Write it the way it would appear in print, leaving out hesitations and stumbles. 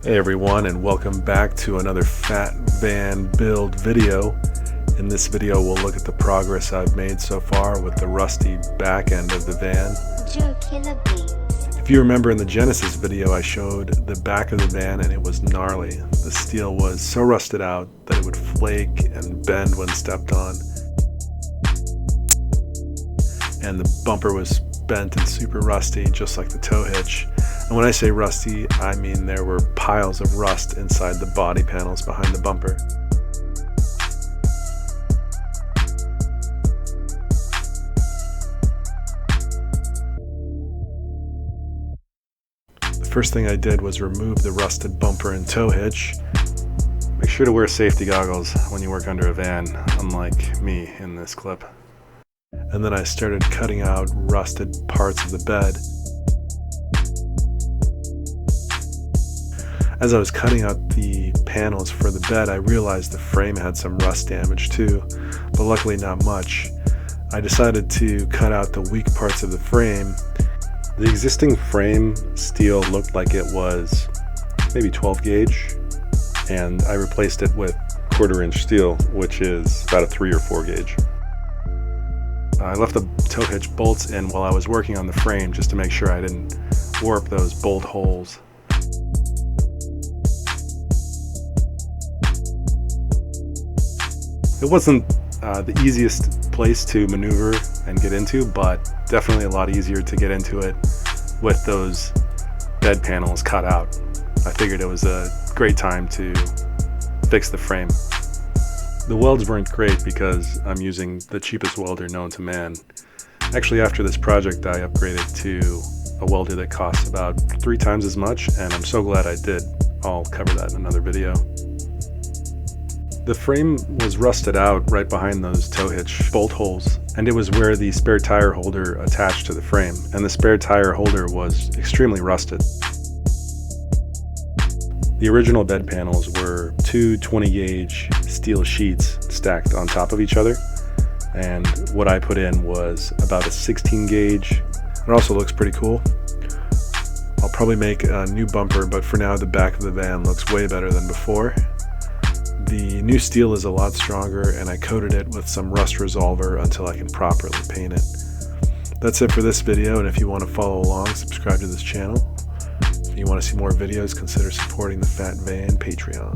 Hey everyone, and welcome back to another Phat van build video. In this video we'll look at the progress I've made so far with the rusty back end of the van. If you remember in the Genesis video I showed the back of the van and it was gnarly. The steel was so rusted out that it would flake and bend when stepped on. And the bumper was bent and super rusty, just like the tow hitch. And when I say rusty, I mean there were piles of rust inside the body panels behind the bumper. The first thing I did was remove the rusted bumper and tow hitch. Make sure to wear safety goggles when you work under a van, unlike me in this clip. And then I started cutting out rusted parts of the bed. As I was cutting out the panels for the bed, I realized the frame had some rust damage too, but luckily not much. I decided to cut out the weak parts of the frame. The existing frame steel looked like it was maybe 12 gauge, and I replaced it with 1/4 inch steel, which is about a 3 or 4 gauge. I left the tow hitch bolts in while I was working on the frame just to make sure I didn't warp those bolt holes. It wasn't the easiest place to maneuver and get into, but definitely a lot easier to get into it with those bed panels cut out. I figured it was a great time to fix the frame. The welds weren't great because I'm using the cheapest welder known to man. Actually, after this project I upgraded to a welder that costs about 3 times as much, and I'm so glad I did. I'll cover that in another video. The frame was rusted out right behind those tow hitch bolt holes, and it was where the spare tire holder attached to the frame, and the spare tire holder was extremely rusted. The original bed panels were 2 20 gauge steel sheets stacked on top of each other, and what I put in was about a 16 gauge. It also looks pretty cool. I'll probably make a new bumper, but for now the back of the van looks way better than before. The new steel is a lot stronger, and I coated it with some rust resolver until I can properly paint it. That's it for this video, and if you want to follow along, subscribe to this channel. If you want to see more videos, consider supporting the Phat Van Patreon.